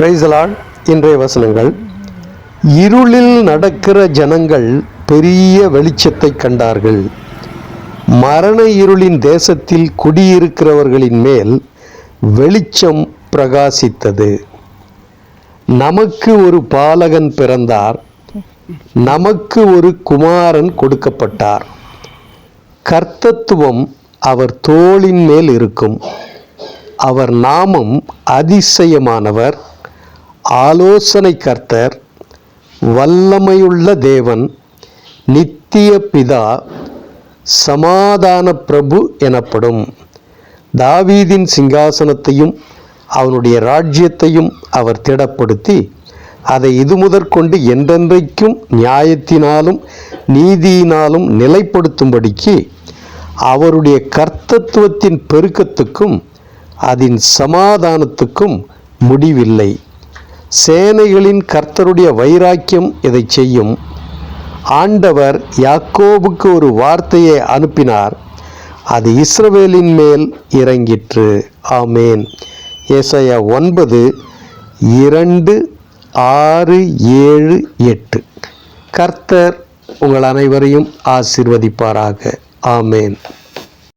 Praise the Lord. இன்றைய வசனங்கள்: இருளில் நடக்கிற ஜனங்கள் பெரிய வெளிச்சத்தை கண்டார்கள். மரண இருளின் தேசத்தில் குடியிருக்கிறவர்களின் மேல் வெளிச்சம் பிரகாசித்தது. நமக்கு ஒரு பாலகன் பிறந்தார், நமக்கு ஒரு குமாரன் கொடுக்கப்பட்டார். கர்த்தத்துவம் அவர் தோளின் மேல் இருக்கும். அவர் நாமம் அதிசயமானவர், ஆலோசனை கர்த்தர், வல்லமையுள்ள தேவன், நித்திய பிதா, சமாதான பிரபு எனப்படும். தாவீதின் சிங்காசனத்தையும் அவனுடைய ராஜ்யத்தையும் அவர் திடப்படுத்தி அதை இதுமுதற்கொண்டு என்றென்றைக்கும் நியாயத்தினாலும் நீதியினாலும் நிலைப்படுத்தும்படிக்கு அவருடைய கர்த்தத்துவத்தின் பெருக்கத்துக்கும் அதன் சமாதானத்துக்கும் முடிவில்லை. சேனைகளின் கர்த்தருடைய வைராக்கியம் இதை செய்யும். ஆண்டவர் யாக்கோபுக்கு ஒரு வார்த்தையை அனுப்பினார், அது இஸ்ரவேலின் மேல் இறங்கிற்று. ஆமேன். ஏசாயா 9:2, 6, 7, 8. கர்த்தர் உங்கள் அனைவரையும் ஆசீர்வதிப்பாராக. ஆமேன்.